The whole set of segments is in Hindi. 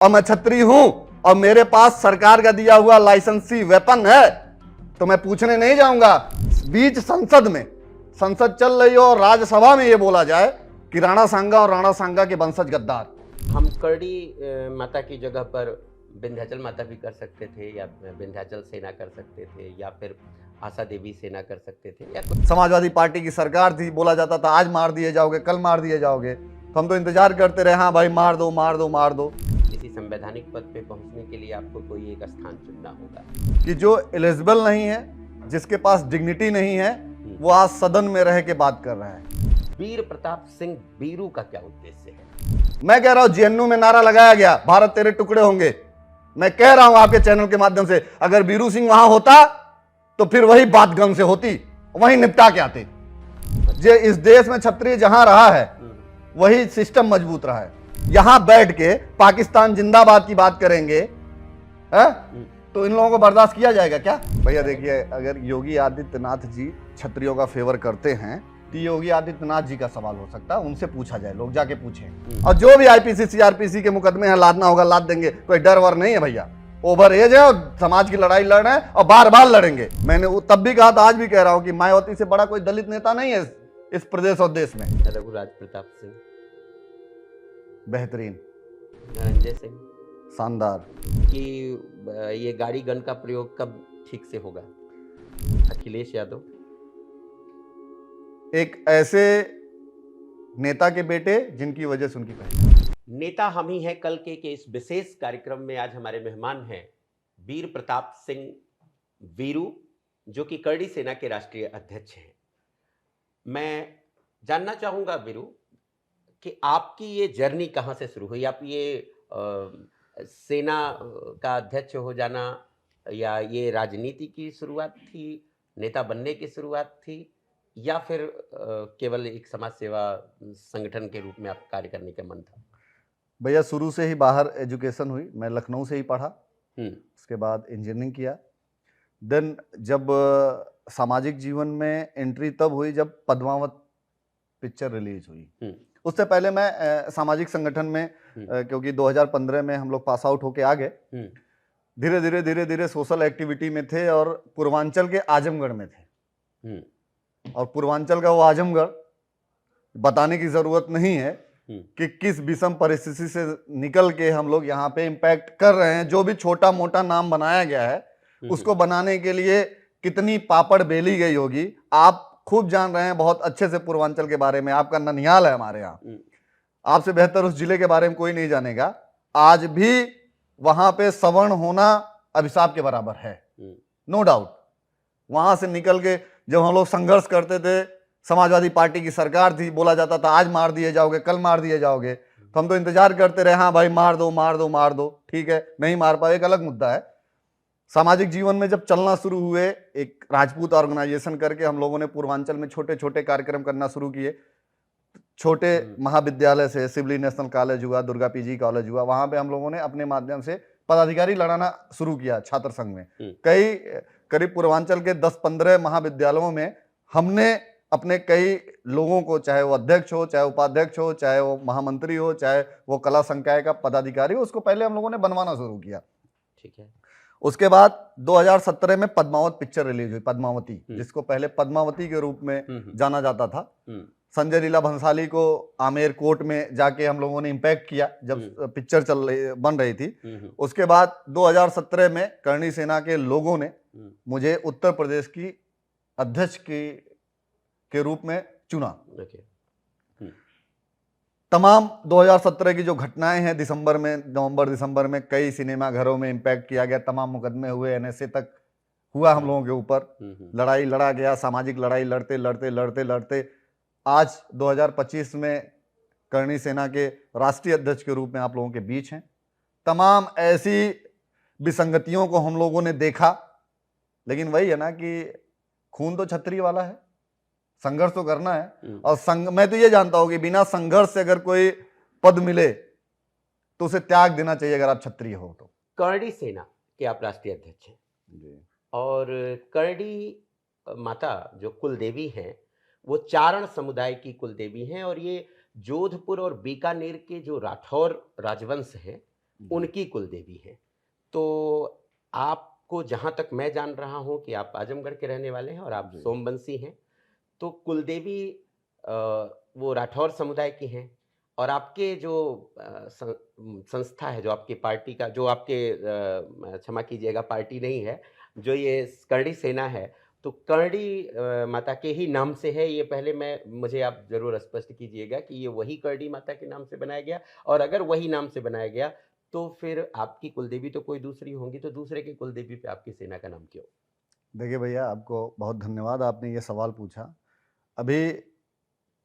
और मैं छत्री हूं और मेरे पास सरकार का दिया हुआ लाइसेंसी वेपन है, तो मैं पूछने नहीं जाऊंगा। बीच संसद चल रही हो और राज्यसभा में यह बोला जाए कि राणा सांगा और राणा सांगा के वंशज गद्दार। हम करड़ी माता की जगह पर विंध्याचल माता भी कर सकते थे, या विंध्याचल सेना कर सकते थे, या फिर आशा देवी सेना कर सकते थे, या कुछ। समाजवादी पार्टी की सरकार थी, बोला जाता था आज मार दिए जाओगे, कल मार दिए जाओगे, तो हम तो इंतजार करते रहे, हाँ भाई मार दो मार दो मार दो। किसी संवैधानिक पद पे पहुंचने के लिए आपको कोई एक स्थान चुनना होगा कि जो एलिजिबल नहीं है, जिसके पास डिग्निटी नहीं है, वो आज सदन में रह के बात कर रहा है। वीर प्रताप सिंह बीरू का क्या उद्देश्य है? मैं कह रहा हूं जेएनयू में नारा लगाया गया भारत तेरे टुकड़े होंगे। मैं कह रहा हूं आपके चैनल के माध्यम से, अगर बीरू सिंह वहां होता तो फिर वही बात गन से होती, वही निपटा के आते। जे इस देश में क्षत्रिय जहां रहा है वही सिस्टम मजबूत रहा है। यहां बैठ के पाकिस्तान जिंदाबाद की बात करेंगे है? तो इन लोगों को बर्दाश्त किया जाएगा क्या? भैया देखिए, अगर योगी आदित्यनाथ जी क्षत्रियों का फेवर करते हैं तो योगी आदित्यनाथ जी का सवाल हो सकता है, उनसे पूछा जाए, लोग जाके पूछें। और जो भी आईपीसी सीआरपीसी के मुकदमे हैं लादना होगा लाद देंगे, कोई डर वर नहीं है भैया। ओवर एज है और समाज की लड़ाई लड़ रहे हैं और बार बार लड़ेंगे। मैंने तब भी कहा था, आज भी कह रहा हूं कि मायावती से बड़ा कोई दलित नेता नहीं है इस प्रदेश और देश में। रघुराज प्रताप सिंह बेहतरीन, धनंजय सिंह शानदार। कि ये गाड़ी गन का प्रयोग कब ठीक से होगा? अखिलेश यादव एक ऐसे नेता के बेटे जिनकी वजह से उनकी पहचान। नेता हम ही हैं कल के इस विशेष कार्यक्रम में आज हमारे मेहमान हैं वीर प्रताप सिंह वीरू, जो कि करड़ी सेना के राष्ट्रीय अध्यक्ष हैं। मैं जानना चाहूंगा वीरू कि आपकी ये जर्नी कहाँ से शुरू हुई? आप ये सेना का अध्यक्ष हो जाना, या ये राजनीति की शुरुआत थी, नेता बनने की शुरुआत थी, या फिर केवल एक समाज सेवा संगठन के रूप में आप कार्य करने का मन था? भैया शुरू से ही बाहर एजुकेशन हुई, मैं लखनऊ से ही पढ़ा, उसके बाद इंजीनियरिंग किया। देन जब सामाजिक जीवन में एंट्री तब हुई जब पद्मावत पिक्चर रिलीज हुई। उससे पहले मैं सामाजिक संगठन में क्योंकि 2015 में हम लोग पास आउट होके आ गए, धीरे धीरे सोशल एक्टिविटी में थे और पूर्वांचल के आजमगढ़ में थे। और पूर्वांचल का वो आजमगढ़ बताने की जरूरत नहीं है कि किस विषम परिस्थिति से निकल के हम लोग यहाँ पे इम्पैक्ट कर रहे हैं। जो भी छोटा मोटा नाम बनाया गया है उसको बनाने के लिए कितनी पापड़ बेली गई होगी, आप खूब जान रहे हैं बहुत अच्छे से पूर्वांचल के बारे में। आपका ननिहाल है हमारे यहाँ, आपसे बेहतर उस जिले के बारे में कोई नहीं जानेगा। आज भी वहां पे सवर्ण होना अभिशाप के बराबर है, नो डाउट। वहां से निकल के जब हम लोग संघर्ष करते थे, समाजवादी पार्टी की सरकार थी, बोला जाता था आज मार दिए जाओगे, कल मार दिए जाओगे, तो हम तो इंतजार करते रहे, हाँ भाई मार दो मार दो मार दो। ठीक है, नहीं मार पाए, एक अलग मुद्दा है। सामाजिक जीवन में जब चलना शुरू हुए, एक राजपूत ऑर्गेनाइजेशन करके हम लोगों ने पूर्वांचल में छोटे छोटे कार्यक्रम करना शुरू किए। छोटे महाविद्यालय से सिवली नेशनल कॉलेज हुआ, दुर्गा पीजी कॉलेज हुआ, वहां पे हम लोगों ने अपने माध्यम से पदाधिकारी लड़ाना शुरू किया छात्र संघ में। कई करीब पूर्वांचल के 10-15 महाविद्यालयों में हमने अपने कई लोगों को, चाहे वो अध्यक्ष हो, चाहे उपाध्यक्ष हो, चाहे वो महामंत्री हो, चाहे वो कला संकाय का पदाधिकारी हो, उसको पहले हम लोगों ने बनवाना शुरू किया। ठीक है। उसके बाद 2017 में पद्मावत पिक्चर रिलीज हुई, पद्मावती, जिसको पहले पद्मावती के रूप में जाना जाता था। संजय लीला भंसाली को आमेर कोर्ट में जाके हम लोगों ने इम्पैक्ट किया जब पिक्चर बन रही थी। उसके बाद 2017 में करणी सेना के लोगों ने मुझे उत्तर प्रदेश की अध्यक्ष के रूप में चुना। तमाम 2017 की जो घटनाएं हैं, नवंबर दिसंबर में कई सिनेमा घरों में इम्पैक्ट किया गया, तमाम मुकदमे हुए, एनएसए तक हुआ हम लोगों के ऊपर, लड़ाई लड़ा गया, सामाजिक लड़ाई लड़ते लड़ते लड़ते लड़ते आज 2025 में करणी सेना के राष्ट्रीय अध्यक्ष के रूप में आप लोगों के बीच हैं। तमाम ऐसी विसंगतियों को हम लोगों ने देखा, लेकिन वही है ना कि खून तो क्षत्रिय वाला है, संघर्ष तो करना है। और मैं तो ये जानता हूं कि बिना संघर्ष से अगर कोई पद मिले तो उसे त्याग देना चाहिए अगर आप क्षत्रिय हो तो। करड़ी सेना के आप राष्ट्रीय अध्यक्ष हैं जी। और करड़ी माता जो कुल देवी हैं वो चारण समुदाय की कुल देवी हैं, और ये जोधपुर और बीकानेर के जो राठौर राजवंश हैं उनकी कुल देवी हैं। तो आपको जहाँ तक मैं जान रहा हूँ कि आप आजमगढ़ के रहने वाले हैं और आप सोमवंशी हैं, तो कुलदेवी वो राठौर समुदाय की हैं और आपके जो संस्था है, जो आपकी पार्टी का, जो आपके क्षमा कीजिएगा पार्टी नहीं है, जो ये करड़ी सेना है, तो करड़ी माता के ही नाम से है ये? पहले मुझे आप जरूर स्पष्ट कीजिएगा कि ये वही करड़ी माता के नाम से बनाया गया, और अगर वही नाम से बनाया गया तो फिर आपकी कुलदेवी तो कोई दूसरी होंगी, तो दूसरे की कुलदेवी पे आपकी सेना का नाम क्यों? देखिए भैया, आपको बहुत धन्यवाद, आपने ये सवाल पूछा। अभी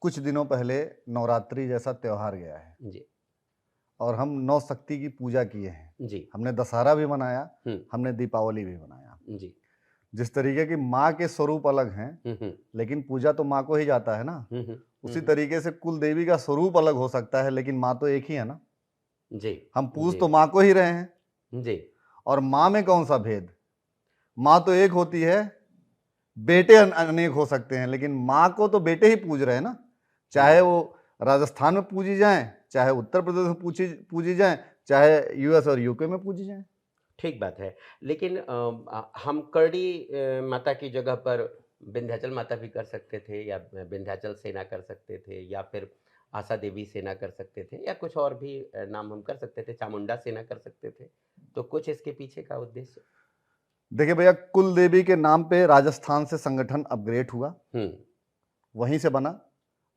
कुछ दिनों पहले नवरात्रि जैसा त्योहार गया है जी, और हम नौ शक्ति की पूजा किए हैं जी, हमने दशहरा भी मनाया, हमने दीपावली भी मनाया। जी, जिस तरीके की माँ के स्वरूप अलग हैं, लेकिन पूजा तो माँ को ही जाता है ना, उसी तरीके से कुल देवी का स्वरूप अलग हो सकता है, लेकिन माँ तो एक ही है ना। जी, हम पूज तो माँ को ही रहे हैं जी, और माँ में कौन सा भेद? माँ तो एक होती है, बेटे अनेक हो सकते हैं, लेकिन माँ को तो बेटे ही पूज रहे हैं ना। चाहे वो राजस्थान में पूजी जाए, चाहे उत्तर प्रदेश में पूजी जाए, चाहे यूएस और यूके में पूजी जाए। ठीक बात है। लेकिन हम करड़ी माता की जगह पर विंध्याचल माता भी कर सकते थे, या विंध्याचल सेना कर सकते थे, या फिर आशा देवी सेना कर सकते थे, या कुछ और भी नाम हम कर सकते थे, चामुंडा सेना कर सकते थे। तो कुछ इसके पीछे का उद्देश्य? देखिए भैया, कुल देवी के नाम पे राजस्थान से संगठन अपग्रेड हुआ, वहीं से बना,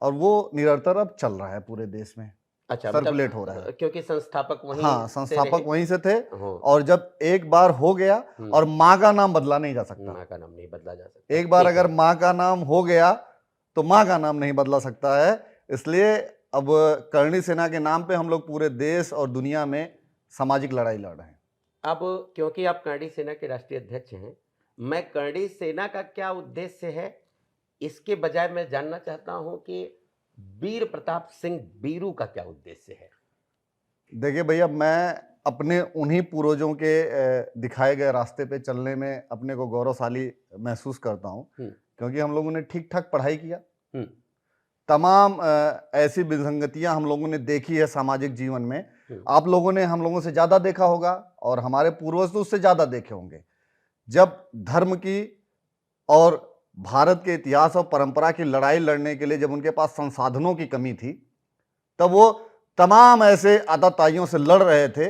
और वो निरंतर अब चल रहा है पूरे देश में। अच्छा, सर्कुलेट हो रहा है, क्योंकि संस्थापक वहीं हाँ, संस्थापक वहीं से थे। हाँ। और जब एक बार हो गया, और माँ का नाम बदला नहीं जा सकता, माँ का नाम नहीं बदला जा सकता। एक बार अगर माँ का नाम हो गया तो माँ का नाम नहीं बदला सकता है। इसलिए अब करणी सेना के नाम पे हम लोग पूरे देश और दुनिया में सामाजिक लड़ाई लड़ रहे हैं। अब क्योंकि आप करणी सेना के राष्ट्रीय अध्यक्ष हैं, मैं करणी सेना का क्या उद्देश्य है इसके बजाय मैं जानना चाहता हूं कि वीर प्रताप सिंह वीरू का क्या उद्देश्य है? देखिए भैया, मैं अपने उन्हीं पूर्वजों के दिखाए गए रास्ते पे चलने में अपने को गौरवशाली महसूस करता हूँ, क्योंकि हम लोगों ने ठीक ठाक पढ़ाई किया। तमाम ऐसी विसंगतियां हम लोगों ने देखी है सामाजिक जीवन में। आप लोगों ने हम लोगों से ज्यादा देखा होगा, और हमारे पूर्वज तो उससे ज्यादा देखे होंगे। जब धर्म की और भारत के इतिहास और परंपरा की लड़ाई लड़ने के लिए जब उनके पास संसाधनों की कमी थी, तब वो तमाम ऐसे आतताइयों से लड़ रहे थे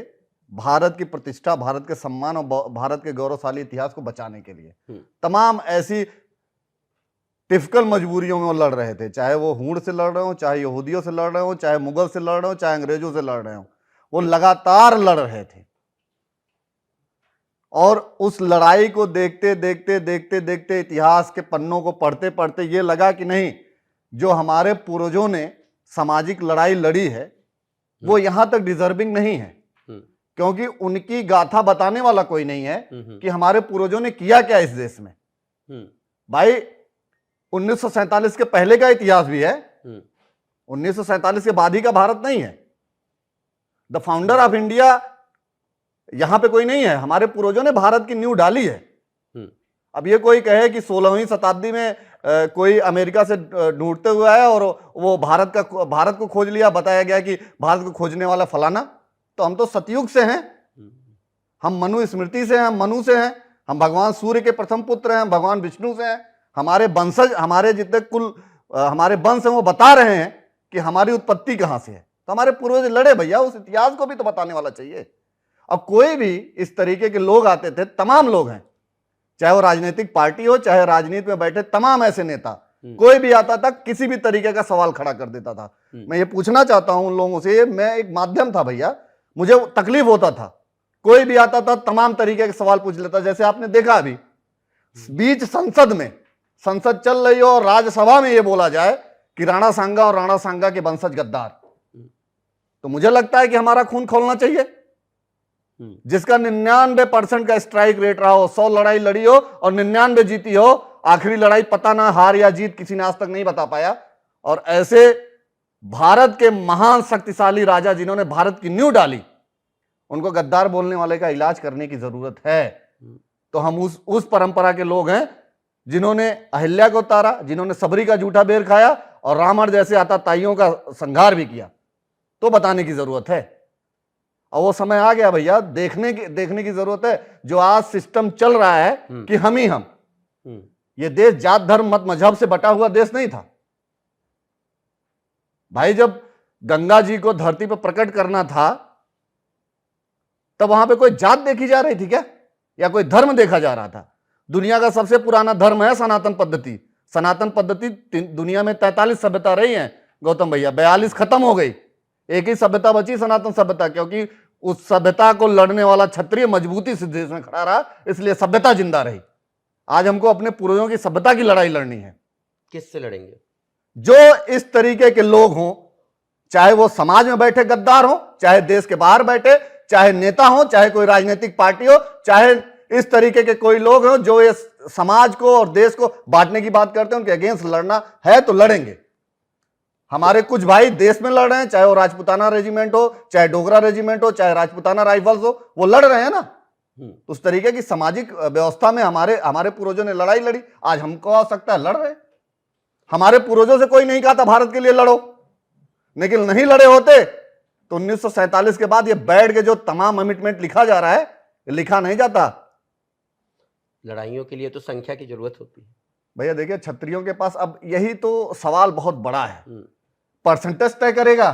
भारत की प्रतिष्ठा, भारत के सम्मान और भारत के गौरवशाली इतिहास को बचाने के लिए। तमाम ऐसी टिपिकल मजबूरियों में वो लड़ रहे थे, चाहे वो हूण से लड़ रहे हो, चाहे यहूदियों से लड़ रहे हो, चाहे मुगल से लड़ रहे हो, चाहे अंग्रेजों से लड़ रहे हो, वो लगातार लड़ रहे थे। और उस लड़ाई को देखते देखते देखते देखते इतिहास के पन्नों को पढ़ते पढ़ते ये लगा कि नहीं, जो हमारे पूर्वजों ने सामाजिक लड़ाई लड़ी है वो यहां तक डिजर्विंग नहीं है, क्योंकि उनकी गाथा बताने वाला कोई नहीं है कि हमारे पूर्वजों ने किया क्या इस देश में। भाई, 1947 के पहले का इतिहास भी है, 1947 के बाद ही का भारत नहीं है। द फाउंडर ऑफ इंडिया यहां पे कोई नहीं है, हमारे पूर्वजों ने भारत की नींव डाली है। अब ये कोई कहे कि 16वीं शताब्दी में कोई अमेरिका से ढूंढते हुए आया और वो भारत को खोज लिया, बताया गया कि भारत को खोजने वाला फलाना, तो हम तो सतयुग से हैं, हम मनु स्मृति से हैं, हम मनु से हैं, हम भगवान सूर्य के प्रथम पुत्र हैं, भगवान विष्णु से हैं। हमारे वंशज, हमारे जितने कुल हमारे वंश हैं वो बता रहे हैं कि हमारी उत्पत्ति कहां से है। तो हमारे पूर्वज लड़े भैया, उस इतिहास को भी तो बताने वाला चाहिए। अब कोई भी इस तरीके के लोग आते थे, तमाम लोग हैं, चाहे वो राजनीतिक पार्टी हो, चाहे राजनीति में बैठे तमाम ऐसे नेता, कोई भी आता था किसी भी तरीके का सवाल खड़ा कर देता था। मैं ये पूछना चाहता हूं उन लोगों से, मैं एक माध्यम था भैया, मुझे तकलीफ होता था, कोई भी आता था तमाम तरीके के सवाल पूछ लेता। जैसे आपने देखा अभी बीच संसद में, संसद चल रही हो और राज्यसभा में ये बोला जाए कि राणा सांगा और राणा सांगा के वंशज गद्दार, तो मुझे लगता है कि हमारा खून खोलना चाहिए। जिसका 99% का स्ट्राइक रेट रहा हो, 100 लड़ाई लड़ी हो और 99 जीती हो, आखिरी लड़ाई पता ना हार या जीत किसी ने आज तक नहीं बता पाया। और ऐसे भारत के महान शक्तिशाली राजा जिन्होंने भारत की नींव डाली, उनको गद्दार बोलने वाले का इलाज करने की जरूरत है। तो हम उस परंपरा के लोग हैं जिन्होंने अहिल्या को उतारा, जिन्होंने सबरी का जूठा बेर खाया और रावण जैसे आतताइयों का संहार भी किया, तो बताने की जरूरत है। और वो समय आ गया भैया, देखने की जरूरत है। जो आज सिस्टम चल रहा है कि हम ही हम, ये देश जात धर्म मत मजहब से बटा हुआ देश नहीं था भाई। जब गंगा जी को धरती पर प्रकट करना था तब वहां पे कोई जात देखी जा रही थी क्या, या कोई धर्म देखा जा रहा था? दुनिया का सबसे पुराना धर्म है सनातन पद्धति। सनातन पद्धति दुनिया में 43 सभ्यता रही है गौतम भैया, 42 खत्म हो गई, एक ही सभ्यता बची सनातन सभ्यता, क्योंकि उस सभ्यता को लड़ने वाला क्षत्रिय मजबूती से देश में खड़ा रहा, इसलिए सभ्यता जिंदा रही। आज हमको अपने पूर्वजों की सभ्यता की लड़ाई लड़नी है। किससे लड़ेंगे? जो इस तरीके के लोग हों, चाहे वो समाज में बैठे गद्दार हो, चाहे देश के बाहर बैठे, चाहे नेता हो, चाहे कोई राजनीतिक पार्टी हो, चाहे इस तरीके के कोई लोग हो जो ये समाज को और देश को बांटने की बात करते हैं, उनके अगेंस्ट लड़ना है तो लड़ेंगे। हमारे कुछ भाई देश में लड़ रहे हैं, चाहे वो राजपूताना रेजिमेंट हो, चाहे डोगरा रेजिमेंट हो, चाहे राजपूताना राइफल्स हो, वो लड़ रहे हैं ना। उस तरीके की सामाजिक व्यवस्था में हमारे पूर्वजों ने लड़ाई लड़ी। आज हमको आ सकता है लड़ रहे। हमारे पूर्वजों से कोई नहीं कहा था भारत के लिए लड़ो, लेकिन नहीं लड़े होते तो 1947 के बाद ये बैठ के जो तमाम कमिटमेंट लिखा जा रहा है, लिखा नहीं जाता। लड़ाइयों के लिए तो संख्या की जरूरत होती है भैया। देखिए, क्षत्रियों के पास अब यही तो सवाल बहुत बड़ा है, परसेंटेज तय करेगा।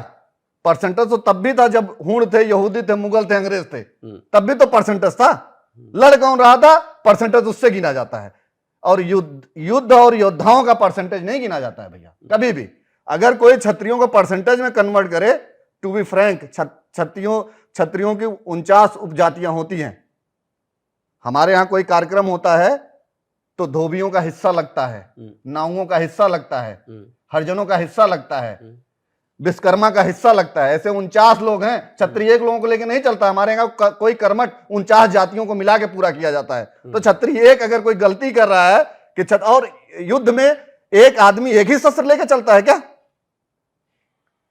परसेंटेज तो तब भी था जब हूण थे, यहूदी थे, मुगल थे, अंग्रेज थे, तब भी तो परसेंटेज था। लड़ कौन रहा था, परसेंटेज उससे गिना जाता है। और युद्ध और योद्धाओं का परसेंटेज नहीं गिना जाता है भैया कभी भी। अगर कोई क्षत्रियों को परसेंटेज में कन्वर्ट करे, टू बी फ्रैंक, क्षत्रियों की 49 उपजातियां होती हैं। हमारे यहां कोई कार्यक्रम होता है तो धोबियों का हिस्सा लगता है, नाउओं का हिस्सा लगता है, हरिजनों का हिस्सा लगता है, विश्वकर्मा का हिस्सा लगता है। ऐसे 49 लोग हैं। क्षत्रिय एक लोगों को लेकर नहीं चलता। हमारे यहाँ कोई कर्मठ 49 जातियों को मिला के पूरा किया जाता है। तो क्षत्रिय एक अगर कोई गलती कर रहा है कि और युद्ध में एक आदमी एक ही शस्त्र लेके चलता है क्या?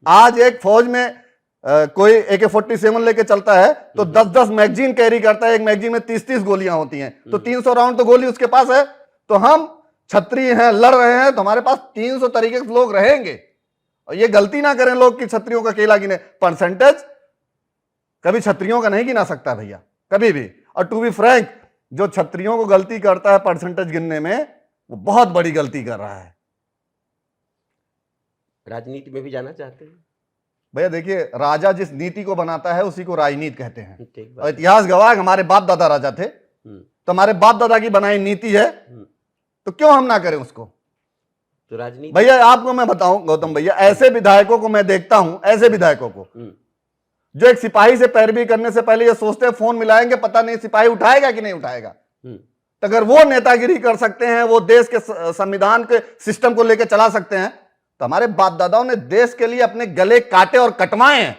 आज एक फौज में कोई AK-47 लेके चलता है तो 10-10 मैगजीन कैरी करता है। एक मैगजीन में 30-30 गोलियां होती हैं, तो 300 राउंड तो गोली उसके पास है। तो हम क्षत्रिय हैं, लड़ रहे हैं, तो हमारे पास 300 तरीके के लोग रहेंगे। और ये गलती ना करें लोग कि क्षत्रियों का अकेला गिने। परसेंटेज कभी क्षत्रियों का नहीं गिना सकता भैया, कभी भी। और टू बी फ्रैंक, जो क्षत्रियों को गलती करता है परसेंटेज गिनने में, वो बहुत बड़ी गलती कर रहा है। राजनीति में भी जाना चाहते हैं भैया? देखिए, राजा जिस नीति को बनाता है उसी को राजनीति कहते हैं। और इतिहास गवाह, हमारे बाप दादा राजा थे, तो हमारे बाप दादा की बनाई नीति है, तो क्यों हम ना करें उसको? तो राजनीति भैया आपको मैं बताऊं गौतम भैया, ऐसे विधायकों को मैं देखता हूं, ऐसे विधायकों को जो एक सिपाही से पैरवी करने से पहले ये सोचते हैं फोन मिलाएंगे, पता नहीं सिपाही उठाएगा कि नहीं उठाएगा। तो अगर वो नेतागिरी कर सकते हैं, वो देश के संविधान के सिस्टम को लेकर चला सकते हैं, तो हमारे बाप दादाओं ने देश के लिए अपने गले काटे और कटवाए हैं।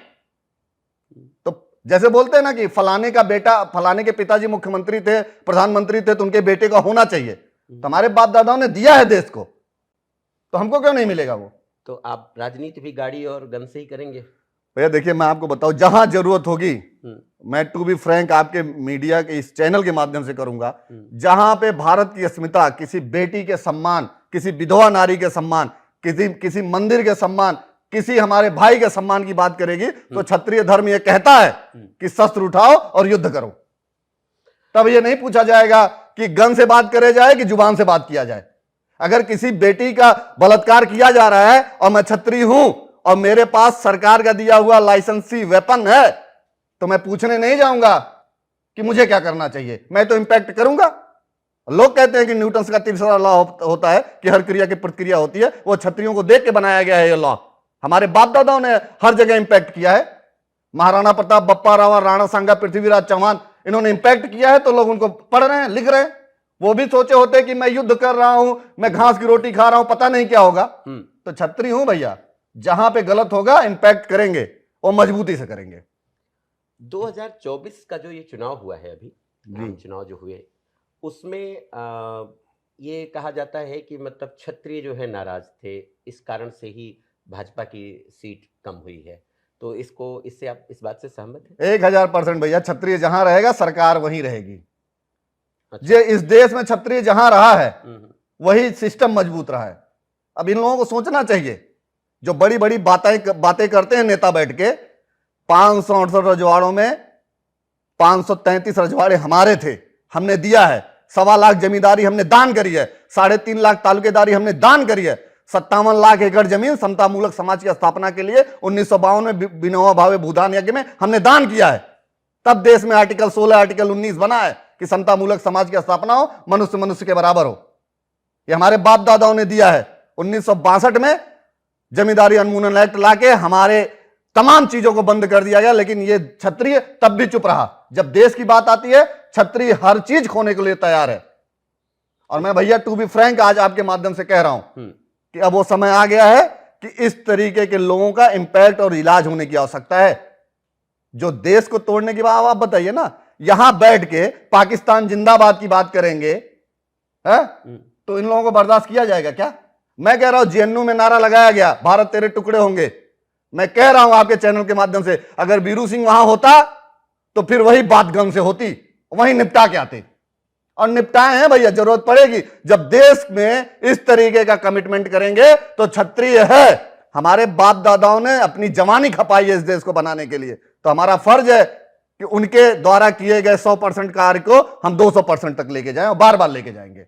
तो जैसे बोलते हैं ना कि फलाने का बेटा, फलाने के पिताजी मुख्यमंत्री थे, प्रधानमंत्री थे, तो उनके बेटे का होना चाहिए। तो हमारे बाप दादाओं ने दिया है देश को, तो हमको क्यों नहीं मिलेगा वो? तो आप राजनीति भी गाड़ी और गन से ही करेंगे भैया? देखिए, मैं आपको बताऊं, जहां जरूरत होगी, मैं टू बी फ्रैंक आपके मीडिया के इस चैनल के माध्यम से करूंगा, जहां पे भारत की अस्मिता, किसी बेटी के सम्मान, किसी विधवा नारी के सम्मान, किसी मंदिर के सम्मान, किसी हमारे भाई के सम्मान की बात करेगी, तो क्षत्रिय धर्म यह कहता है कि शस्त्र उठाओ और युद्ध करो। तब यह नहीं पूछा जाएगा कि गन से बात करे जाए कि जुबान से बात किया जाए। अगर किसी बेटी का बलात्कार किया जा रहा है और मैं क्षत्रिय हूं और मेरे पास सरकार का दिया हुआ लाइसेंसी वेपन है, तो मैं पूछने नहीं जाऊंगा कि मुझे क्या करना चाहिए, मैं तो इंपैक्ट करूंगा। लोग कहते हैं कि न्यूटन का तीसरा लॉ होता है कि हर क्रिया की प्रतिक्रिया होती है, वो क्षत्रियों को देख के बनाया गया है ये लॉ। हमारे बाप दादाओं ने हर जगह इंपैक्ट किया है। महाराणा प्रताप, बप्पा रावल, राणा सांगा, पृथ्वीराज चौहान, इन्होंने इंपैक्ट किया है, तो लोग उनको पढ़ रहे हैं, लिख रहे हैं। वो भी सोचे होते कि मैं युद्ध कर रहा हूं, मैं घास की रोटी खा रहा हूं, पता नहीं क्या होगा। तो क्षत्रिय हूं भैया, जहां पे गलत होगा इंपैक्ट करेंगे और मजबूती से करेंगे। 2024 का जो ये चुनाव हुआ है, अभी चुनाव जो हुए, उसमें ये कहा जाता है कि मतलब क्षत्रिय जो है नाराज थे, इस कारण से ही भाजपा की सीट कम हुई है। तो इससे आप इस बात से सहमत हैं? 1000% भैया, क्षत्रिय जहां रहेगा सरकार वहीं रहेगी। अच्छा। इस देश में क्षत्रिय जहां रहा है वही सिस्टम मजबूत रहा है। अब इन लोगों को सोचना चाहिए, जो बड़ी बड़ी बातें करते हैं नेता बैठ के, 568 रजवाड़ों में 533 रजवाड़े हमारे थे, हमने दिया है। 1.25 लाख जमींदारी हमने दान करी है, 3.5 लाख तालुकेदारी हमने दान करी है, 57 लाख एकड़ जमीन समतामूलक समाज की स्थापना के लिए 1952 में विनोबा भावे भूदान यज्ञ में हमने दान किया है। तब देश में आर्टिकल 16 आर्टिकल 19 बना है कि समतामूलक समाज की स्थापना हो, मनुष्य मनुष्य के बराबर हो। ये हमारे बाप दादाओं ने दिया है। 1962 में जमींदारी उन्मूलन एक्ट लाके हमारे तमाम चीजों को बंद कर दिया गया, लेकिन ये क्षत्रिय तब भी चुप रहा। जब देश की बात आती है, क्षत्रिय हर चीज खोने के लिए तैयार है। और मैं भैया टू बी फ्रैंक आज आपके माध्यम से कह रहा हूं कि अब वो समय आ गया है कि इस तरीके के लोगों का इंपैक्ट और इलाज होने की आवश्यकता है। जो देश को तोड़ने की बात, आप बताइए ना, यहां बैठ के पाकिस्तान जिंदाबाद की बात करेंगे है? तो इन लोगों को बर्दाश्त किया जाएगा क्या? मैं कह रहा हूं जेएनयू में नारा लगाया गया, भारत तेरे टुकड़े होंगे। मैं कह रहा हूं आपके चैनल के माध्यम से, अगर वीरू सिंह वहां होता तो फिर वही बात गन से होती, वहीं निपटा के आते। और निपटाए हैं भैया, जरूरत पड़ेगी। जब देश में इस तरीके का कमिटमेंट करेंगे तो क्षत्रिय है। हमारे बाप दादाओं ने अपनी जवानी खपाई है इस देश को बनाने के लिए, तो हमारा फर्ज है कि उनके द्वारा किए गए 100% कार्य को हम 200% तक लेके जाएं और बार बार लेके जाएंगे।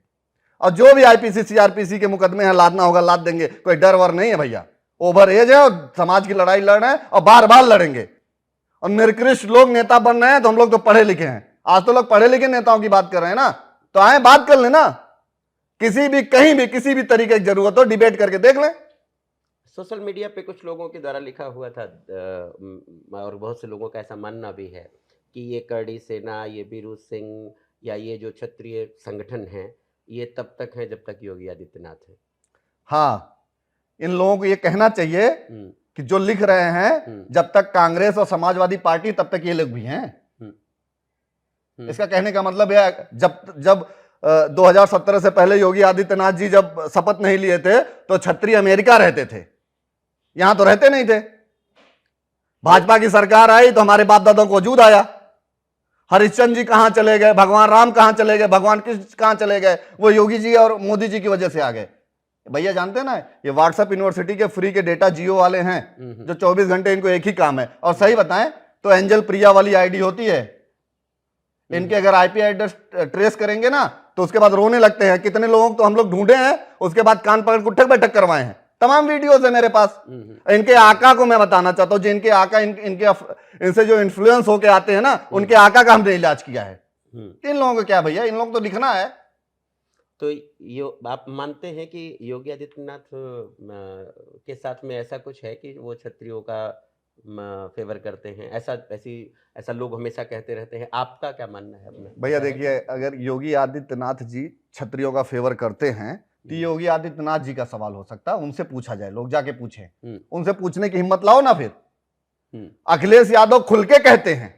और जो भी आईपीसी सीआरपीसी के मुकदमे हैं लादना होगा लाद देंगे, कोई डर वर नहीं है भैया। ओवर एज है और समाज की लड़ाई लड़ रहे हैं और बार बार लड़ेंगे। और निकृष्ट लोग नेता बन रहे हैं तो हम लोग तो पढ़े लिखे हैं। आज तो लोग पढ़े लिखे नेताओं की बात कर रहे हैं ना, तो आए बात कर लेना। किसी भी कहीं भी किसी भी तरीके की जरूरत हो डिबेट करके देख लें। सोशल मीडिया पे कुछ लोगों के द्वारा लिखा हुआ था और बहुत से लोगों का ऐसा मानना भी है कि ये करड़ी सेना, ये वीरू सिंह या ये जो क्षत्रिय संगठन है, ये तब तक है जब तक योगी आदित्यनाथ है। हाँ, इन लोगों को ये कहना चाहिए कि जो लिख रहे हैं, जब तक कांग्रेस और समाजवादी पार्टी तब तक ये लोग भी हैं। इसका कहने का मतलब है जब 2017 से पहले योगी आदित्यनाथ जी जब शपथ नहीं लिए थे तो क्षत्रिय अमेरिका रहते थे, यहां तो रहते नहीं थे। भाजपा की सरकार आई तो हमारे बाप दादाओं को वजूद आया। हरिश्चंद्र जी कहां चले गए, भगवान राम कहां चले गए, भगवान कृष्ण कहां चले गए? वो योगी जी और मोदी जी की वजह से आ गए। भैया जानते हैं ना, ये व्हाट्सएप यूनिवर्सिटी के फ्री के डेटा जियो वाले हैं जो 24 घंटे इनको एक ही काम है। और सही बताएं तो एंजल प्रिया वाली आईडी होती है इनके, अगर आईपी एड्रेस ट्रेस करेंगे ना तो उसके बाद रोने लगते हैं। कितने लोगों को तो हम लोग ढूंढे हैं, उसके बाद कान पकड़ के उठक बैठक करवाए हैं। तमाम वीडियोस है मेरे पास। इनके आका को मैं बताना चाहता हूं, जो इनके आका इनसे जो इन्फ्लुएंस होके आते हैं ना, उनके आका का हमने इलाज किया है। इन लोगों को क्या भैया, इन लोगों को तो लिखना है। तो आप मानते हैं कि योगी आदित्यनाथ के साथ में ऐसा कुछ है कि वो क्षत्रियों का फेवर करते हैं? ऐसा लोग हमेशा कहते रहते हैं। आपका क्या मानना है अपना? भैया देखिए, अगर योगी आदित्यनाथ जी क्षत्रियों का फेवर करते हैं तो योगी आदित्यनाथ जी का सवाल हो सकता है, उनसे पूछा जाए, लोग जाके पूछें। उनसे पूछने की हिम्मत लाओ ना फिर। अखिलेश यादव खुल के कहते हैं,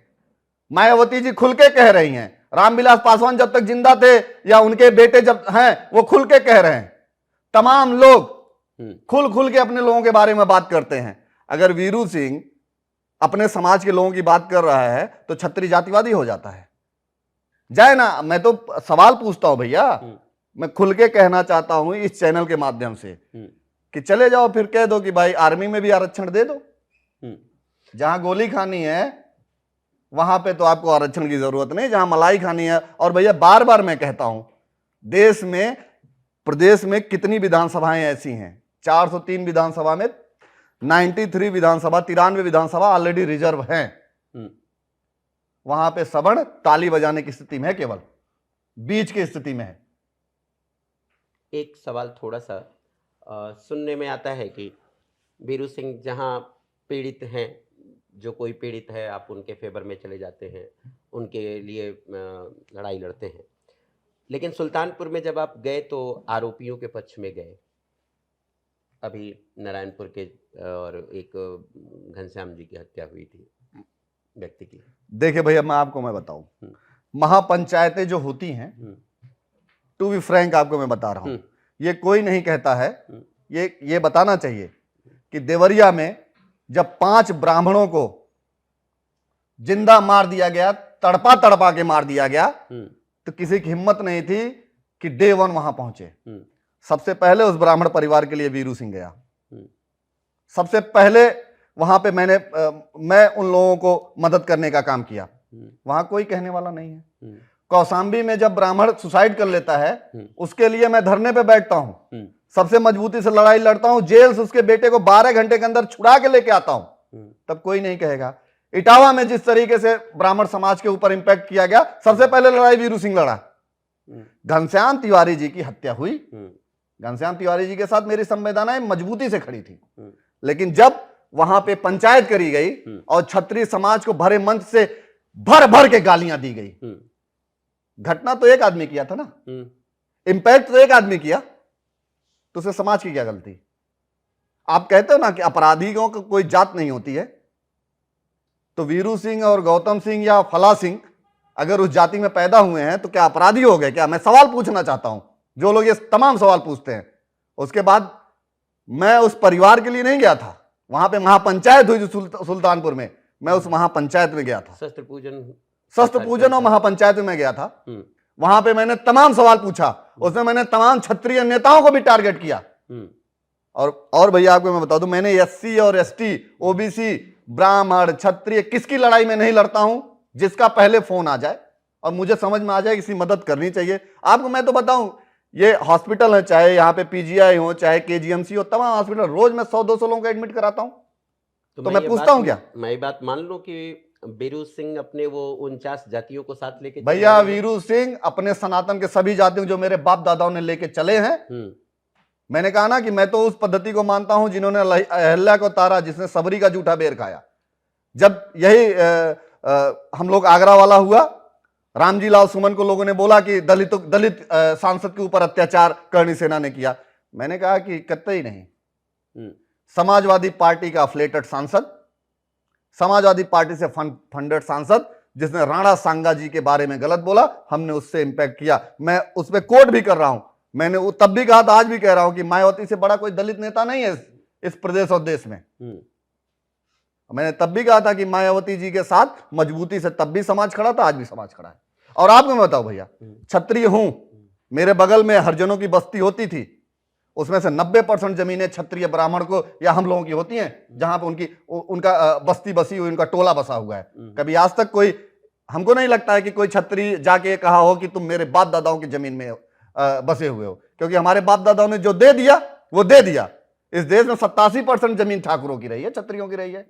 मायावती जी खुल के कह रही हैं, रामविलास पासवान जब तक जिंदा थे या उनके बेटे जब हैं वो खुल के कह रहे हैं। तमाम लोग खुल के अपने लोगों के बारे में बात करते हैं। अगर वीरू सिंह अपने समाज के लोगों की बात कर रहा है तो क्षत्रिय जातिवादी हो जाता है। जाए ना, मैं तो सवाल पूछता हूं भैया, मैं खुल के कहना चाहता हूं इस चैनल के माध्यम से कि चले जाओ फिर कह दो कि भाई आर्मी में भी आरक्षण दे दो। जहां गोली खानी है वहां पे तो आपको आरक्षण की जरूरत नहीं, जहां मलाई खानी है। और भैया बार बार मैं कहता हूं, देश में प्रदेश में कितनी विधानसभाएं ऐसी हैं? 403 विधानसभा में 93 विधानसभा, 93 विधानसभा ऑलरेडी रिजर्व हैं। वहां पे सवर्ण ताली बजाने की स्थिति में है, केवल बीच की स्थिति में है। एक सवाल थोड़ा सा सुनने में आता है कि वीरू सिंह जहां पीड़ित हैं, जो कोई पीड़ित है आप उनके फेवर में चले जाते हैं, उनके लिए लड़ाई लड़ते हैं। लेकिन सुल्तानपुर में जब आप गए तो आरोपियों के पक्ष में गए। अभी नारायणपुर के और एक घनश्याम जी की हत्या हुई थी व्यक्ति की। देखिए भैया मैं बताऊं, महापंचायतें जो होती हैं, टू बी फ्रैंक आपको मैं बता रहा हूं, ये कोई नहीं कहता है। ये बताना चाहिए कि देवरिया में जब 5 ब्राह्मणों को जिंदा मार दिया गया, तड़पा के मार दिया गया, तो किसी की हिम्मत नहीं थी कि डे 1 वहां पहुंचे। सबसे पहले उस ब्राह्मण परिवार के लिए वीरू सिंह गया। सबसे पहले वहां पे मैं उन लोगों को मदद करने का काम किया। वहां कोई कहने वाला नहीं है। कौशाम्बी में जब ब्राह्मण सुसाइड कर लेता है, उसके लिए मैं धरने पे बैठता हूं, सबसे मजबूती से लड़ाई लड़ता हूं, जेल से उसके बेटे को 12 घंटे के अंदर छुड़ा के लेके आता हूं, तब कोई नहीं कहेगा। इटावा में जिस तरीके से ब्राह्मण समाज के ऊपर इंपैक्ट किया गया, सबसे पहले लड़ाई वीरू सिंह लड़ा। घनश्याम तिवारी जी की हत्या हुई, घनश्याम तिवारी जी के साथ मेरी संवेदनाएं मजबूती से खड़ी थी, लेकिन जब वहां पे पंचायत करी गई और क्षत्रिय समाज को भरे मंच से भर भर के गालियां दी गई, घटना तो एक आदमी किया था ना, इंपैक्ट तो एक आदमी किया, तो उसे समाज की क्या गलती? आप कहते हो ना कि अपराधियों को कोई जात नहीं होती है, तो वीरू सिंह और गौतम सिंह या फला सिंह अगर उस जाति में पैदा हुए हैं तो क्या अपराधी हो गए क्या? मैं सवाल पूछना चाहता हूं, जो लोग ये तमाम सवाल पूछते हैं। उसके बाद मैं उस परिवार के लिए नहीं गया था, वहां पे महापंचायत हुई जो सुल्तानपुर में, मैं उस महापंचायत में गया था, शस्त्र पूजन और महापंचायत में मैं गया था। वहां पे मैंने तमाम सवाल पूछा, उसमें मैंने तमाम क्षत्रिय नेताओं को भी टारगेट किया। और भैया आपको मैं बता दूं, मैंने एससी और एसटी, ओबीसी, ब्राह्मण, क्षत्रिय किसकी लड़ाई में नहीं लड़ता हूं, जिसका पहले फोन आ जाए और मुझे समझ में आ जाए किसी मदद करनी चाहिए। आपको मैं तो बताऊं, ये हॉस्पिटल है, चाहे यहाँ पे पीजीआई हो, चाहे केजीएमसी हो, तमाम हॉस्पिटल, रोज मैं 100-200 लोगों को एडमिट कराता हूं। तो मैं पूछता हूं क्या? मैं ये बात मान लूं कि वीरू सिंह अपने वो 49 जातियों को साथ लेके, भैया वीरू सिंह अपने सनातन के सभी जातियों जो मेरे बाप दादाओं ने लेके चले हैं, मैंने कहा ना कि मैं तो उस पद्धति को मानता हूं जिन्होंने अहल्या को तारा, जिसने सबरी का जूठा बेर खाया। जब यही हम लोग आगरा वाला हुआ, रामजी लाल सुमन को लोगों ने बोला कि दलित सांसद के ऊपर अत्याचार करणी सेना ने किया, मैंने कहा कि कतई नहीं। समाजवादी पार्टी का अफलेटेड सांसद, समाजवादी पार्टी से फंडेड सांसद, जिसने राणा सांगा जी के बारे में गलत बोला, हमने उससे इंपैक्ट किया। मैं उसमें कोट भी कर रहा हूं, मैंने वो तब भी कहा था, आज भी कह रहा हूं कि मायावती से बड़ा कोई दलित नेता नहीं है इस प्रदेश और देश में। मैंने तब भी कहा था कि मायावती जी के साथ मजबूती से तब भी समाज खड़ा था, आज भी समाज खड़ा है। और आपको मैं बताऊं भैया, क्षत्रिय हूं, मेरे बगल में हरिजनों की बस्ती होती थी, उसमें से 90% जमीनें क्षत्रिय ब्राह्मण को या हम लोगों की होती हैं, जहां पे उनका बस्ती बसी हुई, उनका टोला बसा हुआ है। कभी आज तक कोई, हमको नहीं लगता है कि कोई क्षत्रिय जाके कहा हो कि तुम मेरे बाप दादाओं की जमीन में बसे हुए हो, क्योंकि हमारे बाप दादाओं ने जो दे दिया वो दे दिया। इस देश में 87% जमीन ठाकुरों की रही है, क्षत्रियों की रही है।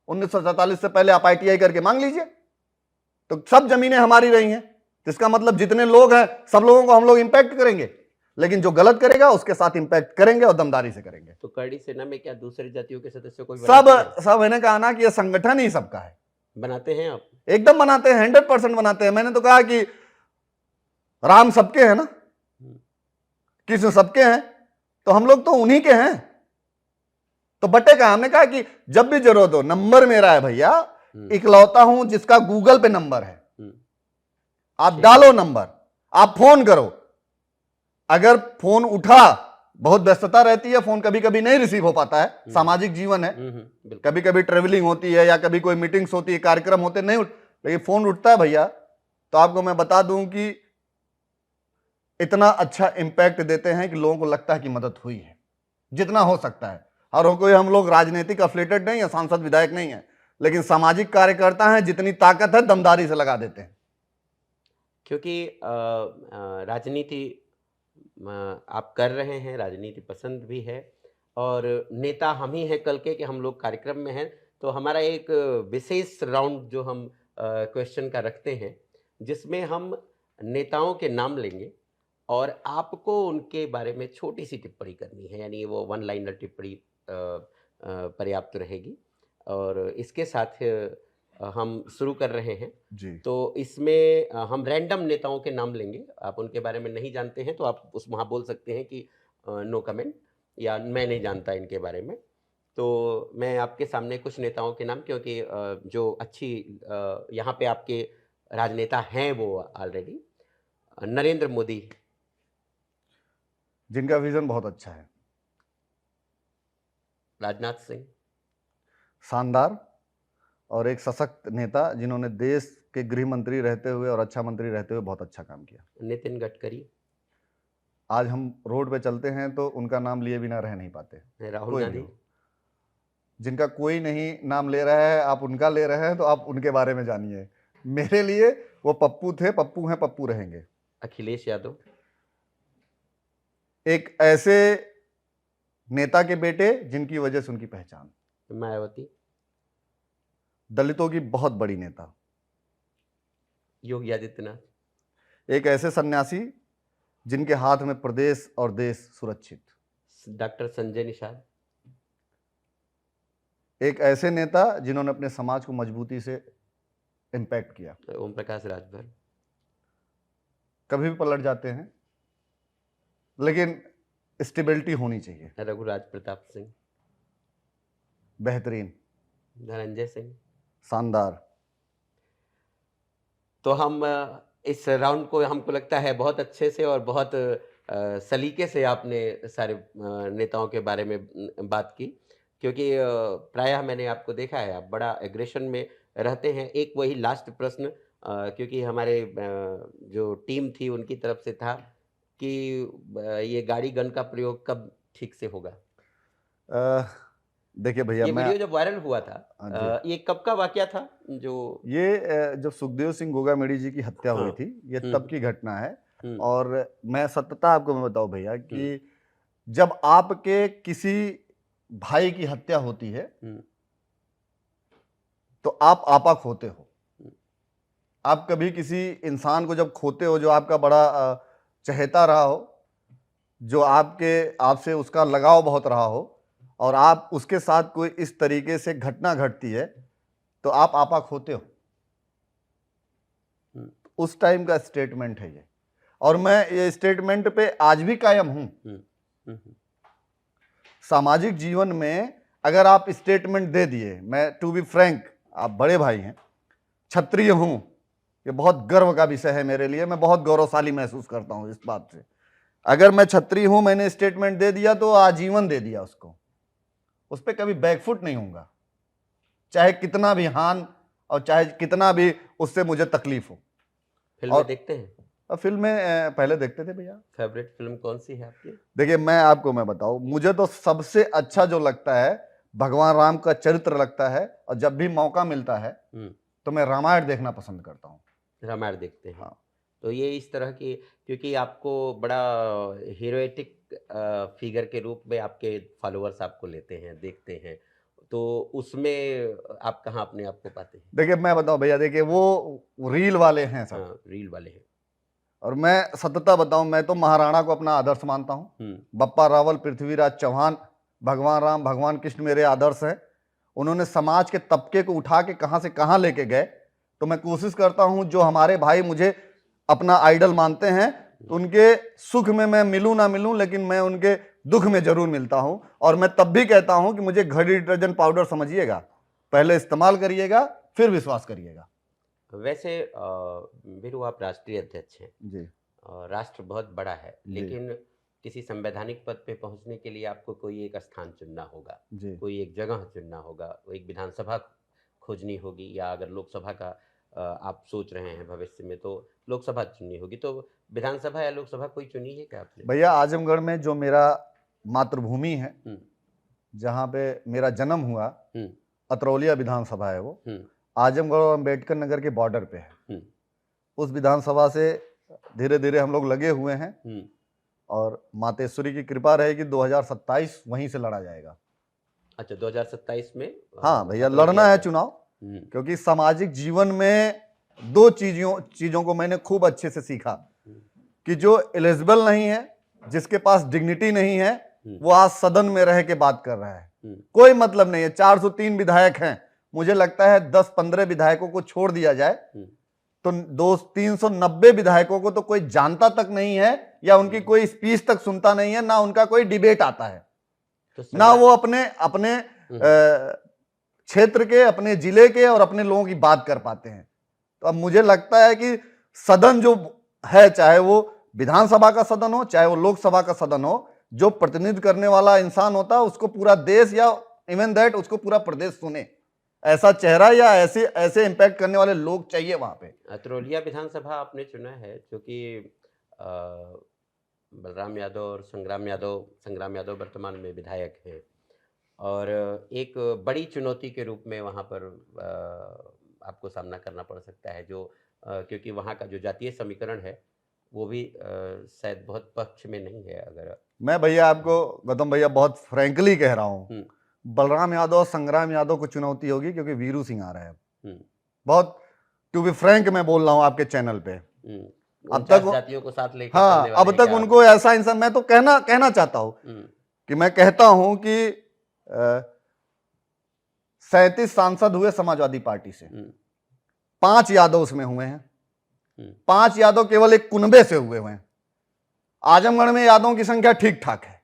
1947 से पहले आप ITI करके मांग लीजिए, तो सब जमीनें हमारी रही हैं। जिसका मतलब जितने लोग हैं सब लोगों को हम लोग इंपैक्ट करेंगे, लेकिन जो गलत करेगा उसके साथ इंपैक्ट करेंगे और दमदारी से करेंगे। तो करणी सेना में क्या दूसरी जातियों के सदस्यों को सब मैंने कहा ना कि यह संगठन ही सबका है। बनाते हैं आप? एकदम बनाते हैं, 100% बनाते हैं। मैंने तो कहा कि राम सबके हैं ना, कृष्ण सबके हैं, तो हम लोग तो उन्हीं के हैं, तो बटे का। हमने कहा कि जब भी जरूरत हो, नंबर मेरा है भैया, इकलौता हूं जिसका गूगल पे नंबर है, आप डालो नंबर, आप फोन करो। अगर फोन उठा, बहुत व्यस्तता रहती है, फोन कभी कभी नहीं रिसीव हो पाता है, सामाजिक जीवन है, कभी कभी ट्रेवलिंग होती है या कभी कोई मीटिंग्स होती है, कार्यक्रम होते नहीं लेकिन फोन उठता है भैया, तो आपको मैं बता दूं कि इतना अच्छा इंपैक्ट देते हैं कि लोगों को लगता है कि मदद हुई है जितना हो सकता है। और कोई हम लोग राजनीतिक अफिलिएटेड नहीं है, सांसद विधायक नहीं है, लेकिन सामाजिक कार्यकर्ता हैं, जितनी ताकत है दमदारी से लगा देते हैं। क्योंकि राजनीति आप कर रहे हैं, राजनीति पसंद भी है, और नेता हम ही हैं कल के कि हम लोग कार्यक्रम में हैं। तो हमारा एक विशेष राउंड जो हम क्वेश्चन का रखते हैं, जिसमें हम नेताओं के नाम लेंगे और आपको उनके बारे में छोटी सी टिप्पणी करनी है, यानी वो 1 लाइनर टिप्पणी पर्याप्त रहेगी। और इसके साथ हम शुरू कर रहे हैं जी। तो इसमें हम रैंडम नेताओं के नाम लेंगे, आप उनके बारे में नहीं जानते हैं तो आप उस वहाँ बोल सकते हैं कि नो कमेंट, या मैं नहीं जानता इनके बारे में। तो मैं आपके सामने कुछ नेताओं के नाम, क्योंकि जो अच्छी यहाँ पे आपके राजनेता हैं वो ऑलरेडी, नरेंद्र मोदी, जिनका विजन बहुत अच्छा है। राजनाथ सिंह, शानदार और एक सशक्त नेता, जिन्होंने देश के गृह मंत्री रहते हुए और रक्षा मंत्री रहते हुए बहुत अच्छा काम किया। नितिन गडकरी, आज हम रोड पे चलते हैं तो उनका नाम लिए बिना रह नहीं पाते। राहुल गांधी, जिनका कोई नहीं नाम ले रहा है, आप उनका ले रहे हैं, तो आप उनके बारे में जानिए। मेरे लिए वो पप्पू थे, पप्पू हैं, पप्पू रहेंगे। अखिलेश यादव? एक ऐसे नेता के बेटे जिनकी वजह से उनकी पहचान। मायावती? दलितों की बहुत बड़ी नेता। योगी आदित्यनाथ? एक ऐसे सन्यासी जिनके हाथ में प्रदेश और देश सुरक्षित। डॉक्टर संजय निषाद? एक ऐसे नेता जिन्होंने अपने समाज को मजबूती से इम्पैक्ट किया। ओम प्रकाश राजभर? कभी भी पलट जाते हैं, लेकिन स्टेबिलिटी होनी चाहिए। रघुराज प्रताप सिंह? बेहतरीन। धनंजय सिंह? शानदार। तो हम इस राउंड को हमको लगता है बहुत अच्छे से और बहुत सलीके से आपने सारे नेताओं के बारे में बात की, क्योंकि प्रायः मैंने आपको देखा है आप बड़ा एग्रेशन में रहते हैं। एक वही लास्ट प्रश्न, क्योंकि हमारे जो टीम थी उनकी तरफ से था कि ये गाड़ी गन का प्रयोग कब ठीक से होगा? देखिए भैया, ये मैं वीडियो जब वायरल हुआ था, ये कब का वाकया था? ये जब सुखदेव सिंह गोगामेडी जी की हत्या हुई थी, ये तब की घटना है। और मैं सत्यता आपको मैं बताऊं भैया कि जब आपके किसी भाई की हत्या होती है तो आप आपा खोते हो। आप कभी किसी इंसान को जब खोते हो जो आपका बड़ा चहेता रहा हो, जो आपसे उसका लगाव बहुत रहा हो, और आप उसके साथ कोई इस तरीके से घटना घटती है तो आप आपा खोते हो। उस टाइम का स्टेटमेंट है ये, और मैं ये स्टेटमेंट पे आज भी कायम हूं। सामाजिक जीवन में अगर आप स्टेटमेंट दे दिए, मैं टू बी फ्रैंक, आप बड़े भाई हैं, क्षत्रिय हूं, ये बहुत गर्व का विषय है मेरे लिए, मैं बहुत गौरवशाली महसूस करता हूं इस बात से। अगर मैं क्षत्रिय हूं, मैंने स्टेटमेंट दे दिया तो आजीवन दे दिया उसको, उस पर कभी बैकफुट नहीं होऊंगा, चाहे कितना भी हान और चाहे कितना भी उससे मुझे तकलीफ हो। फिल्में देखते हैं? फिल्में पहले देखते थे भैया। फेवरेट फिल्म कौन सी है आपकी? देखिए मैं बताऊं, मुझे तो सबसे अच्छा जो लगता है भगवान राम का चरित्र लगता है, और जब भी मौका मिलता है तो मैं रामायण देखना पसंद करता हूं। रामायण देखते हैं? हाँ। तो ये इस तरह की, क्योंकि आपको बड़ा हीरोइटिक फिगर के रूप में आपके फॉलोअर्स आपको लेते हैं, देखते हैं, तो उसमें आप कहाँ अपने आप को पाते हैं? देखिए मैं बताऊं भैया, देखिए वो रील वाले हैं सब। हाँ, रील वाले हैं। और मैं सत्यता बताऊं, मैं तो महाराणा को अपना आदर्श मानता हूं। बप्पा रावल, पृथ्वीराज चौहान, भगवान राम, भगवान कृष्ण मेरे आदर्श हैं। उन्होंने समाज के तबके को उठा के कहां से कहां लेके गए। तो मैं कोशिश करता हूं, जो हमारे भाई मुझे अपना आइडल मानते हैं, तो उनके सुख में मैं मिलूं ना मिलूं, लेकिन मैं उनके दुख में जरूर मिलता हूं। और मैं तब भी कहता हूं कि मुझे घड़ी डिटर्जेंट पाउडर समझिएगा, पहले इस्तेमाल करिएगा फिर विश्वास करिएगा। वैसे वीरू, आप राष्ट्रीय अध्यक्ष हैं जी, और राष्ट्र बहुत बड़ा है, लेकिन किसी संवैधानिक पद पे पहुंचने के लिए आपको कोई एक स्थान चुनना होगा, कोई एक जगह चुनना होगा, एक विधानसभा खोजनी होगी, या अगर लोकसभा का आप सोच रहे हैं भविष्य में तो लोकसभा चुननी होगी। तो विधानसभा या लोकसभा कोई चुनी है क्या आपने? भैया आजमगढ़ में जो मेरा मातृभूमि है, जहाँ पे मेरा जन्म हुआ, अतरौलिया विधानसभा है वो, आजमगढ़ और अम्बेडकर नगर के बॉर्डर पे है। उस विधानसभा से धीरे धीरे हम लोग लगे हुए हैं, और मातेश्वरी की कृपा रहेगी 2027 वहीं से लड़ा जाएगा। अच्छा, 2027 में? हाँ भैया, लड़ना है चुनाव, क्योंकि सामाजिक जीवन में दो चीजों को मैंने खूब अच्छे से सीखा कि जो एलिजिबल नहीं है, जिसके पास डिग्निटी नहीं है, वो आज सदन में रह के बात कर रहा है। कोई मतलब नहीं है। 403 विधायक हैं, मुझे लगता है 10-15 विधायकों को छोड़ दिया जाए तो 390 विधायकों को तो कोई जानता तक नहीं है, या उनकी कोई स्पीच तक सुनता नहीं है, ना उनका कोई डिबेट आता है, ना वो अपने क्षेत्र के, अपने जिले के और अपने लोगों की बात कर पाते हैं। तो अब मुझे लगता है कि सदन जो है, चाहे वो विधानसभा का सदन हो, चाहे वो लोकसभा का सदन हो, जो प्रतिनिधित्व करने वाला इंसान होता है उसको पूरा देश, या इवन दैट उसको पूरा प्रदेश सुने, ऐसा चेहरा या ऐसे इंपैक्ट करने वाले लोग चाहिए वहां पे। अतरौलिया विधानसभा आपने चुना है, क्योंकि बलराम यादव और संग्राम यादव वर्तमान में विधायक हैं, और एक बड़ी चुनौती के रूप में वहाँ पर आपको सामना करना पड़ सकता है, जो क्योंकि वहाँ का जो जातीय समीकरण है वो भी शायद बहुत पक्ष में नहीं है। अगर मैं भैया आपको गौतम भैया बहुत फ्रैंकली कह रहा हूँ, बलराम यादव और संग्राम यादव को चुनौती होगी क्योंकि वीरू सिंह आ रहा है। बहुत टू बी फ्रैंक मैं बोल रहा हूँ आपके चैनल पे। अब तक जातियों को साथ लेकर हाँ, अब तक उनको ऐसा इंसान, मैं तो कहना चाहता हूँ कि मैं कहता हूं कि 37 सांसद हुए समाजवादी पार्टी से, 5 यादव उसमें हुए हैं, 5 यादव केवल एक कुनबे से हुए हैं। आजमगढ़ में यादवों की संख्या ठीक ठाक है,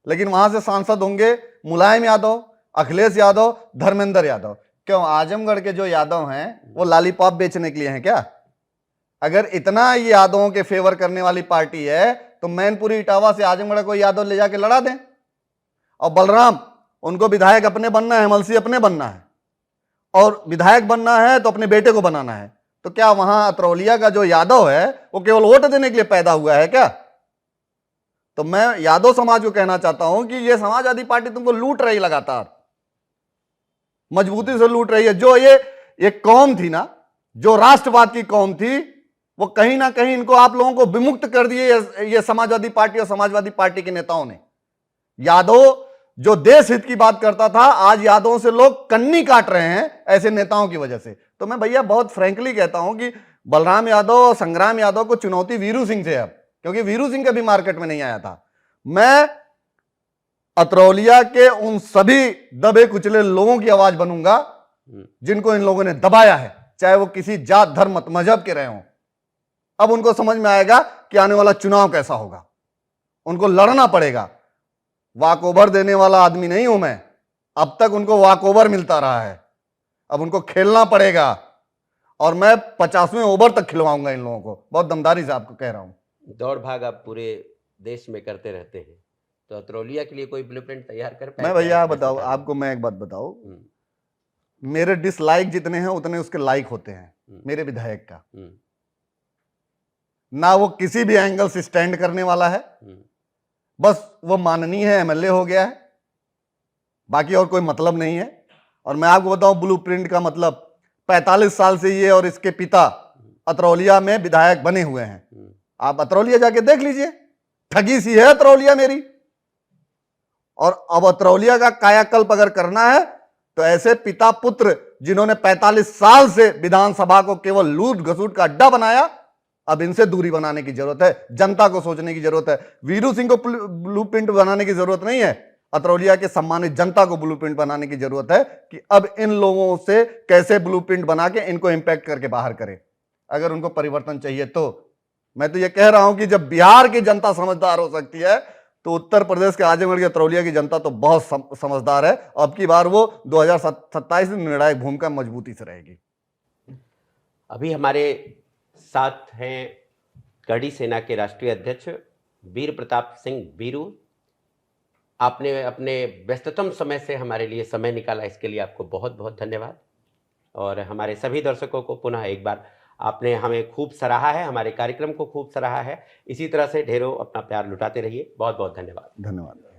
लेकिन वहां से सांसद होंगे मुलायम यादव, अखिलेश यादव, धर्मेंद्र यादव। क्यों आजमगढ़ के जो यादव हैं वो लॉलीपॉप बेचने के लिए हैं क्या? अगर इतना ये यादवों के फेवर करने वाली पार्टी है तो मैनपुरी इटावा से आजमगढ़ को यादव ले जाके लड़ा दें। और बलराम, उनको विधायक अपने बनना है, एमएलसी अपने बनना है, और विधायक बनना है तो अपने बेटे को बनाना है। तो क्या वहां अतरौलिया का जो यादव है वो केवल वोट देने के लिए पैदा हुआ है क्या? तो मैं यादव समाज को कहना चाहता हूं कि ये समाजवादी पार्टी तुमको लूट रही, लगातार मजबूती से लूट रही है। जो ये कौम थी ना, जो राष्ट्रवाद की कौम थी, वो कहीं ना कहीं इनको आप लोगों को विमुक्त कर दिए ये समाजवादी पार्टी और समाजवादी पार्टी के नेताओं ने। यादव जो देश हित की बात करता था, आज यादवों से लोग कन्नी काट रहे हैं ऐसे नेताओं की वजह से। तो मैं भैया बहुत फ्रैंकली कहता हूं कि बलराम यादव और संग्राम यादव को चुनौती वीरू सिंह से है, क्योंकि वीरू सिंह कभी मार्केट में नहीं आया था। मैं अतरौलिया के उन सभी दबे कुचले लोगों की आवाज बनूंगा जिनको इन लोगों ने दबाया है, चाहे वो किसी जात धर्म मजहब के रहे हों। अब उनको समझ में आएगा कि आने वाला चुनाव कैसा होगा, उनको लड़ना पड़ेगा। वॉक ओवर देने वाला आदमी नहीं हूं मैं, अब तक उनको वॉक ओवर मिलता रहा है, अब उनको खेलना पड़ेगा, और मैं 50वें ओवर तक खिलवाऊंगा इन लोगों को। बहुत दमदारी से आपको कह रहा हूं। दौड़ भाग आप पूरे देश में करते रहते हैं, तो अतरौलिया के लिए कोई ब्लूप्रिंट तैयार कर पाए? मैं भैया बताओ, आपको मैं एक बात बताऊं, मेरे डिसलाइक जितने हैं उतने उसके लाइक होते हैं मेरे विधायक का। ना वो किसी भी एंगल से स्टैंड करने वाला है, बस वो माननीय है, एमएलए हो गया है, बाकी और कोई मतलब नहीं है। और मैं आपको बताऊं ब्लूप्रिंट का मतलब, 45 साल से ये और इसके पिता अतरौलिया में विधायक बने हुए हैं। आप अतरौलिया जाके देख लीजिए, ठगी सी है अतरौलिया मेरी। और अब अतरौलिया का कायाकल्प अगर करना है तो ऐसे पिता पुत्र जिन्होंने 45 साल से विधानसभा को केवल लूट घसूट का अड्डा बनाया, अब इनसे दूरी बनाने की जरूरत है। जनता को सोचने की जरूरत है। वीरू सिंह को ब्लूप्रिंट बनाने की जरूरत नहीं है, अतरौलिया के सम्मानित जनता को ब्लूप्रिंट बनाने की जरूरत है कि अब इन लोगों से कैसे ब्लूप्रिंट बना के इनको इंपैक्ट करके बाहर करें। अगर उनको परिवर्तन चाहिए तो मैं तो ये कह रहा हूं कि जब बिहार की जनता समझदार हो सकती है तो उत्तर प्रदेश के आजमगढ़ के अतरौलिया की जनता तो बहुत समझदार है। अब की बार वो 2027 में निर्णायक भूमिका मजबूती से रहेगी। अभी हमारे साथ हैं करड़ी सेना के राष्ट्रीय अध्यक्ष वीर प्रताप सिंह वीरू। आपने अपने व्यस्ततम समय से हमारे लिए समय निकाला, इसके लिए आपको बहुत बहुत धन्यवाद। और हमारे सभी दर्शकों को पुनः एक बार, आपने हमें खूब सराहा है, हमारे कार्यक्रम को खूब सराहा है। इसी तरह से ढेरों अपना प्यार लुटाते रहिए। बहुत बहुत धन्यवाद। धन्यवाद।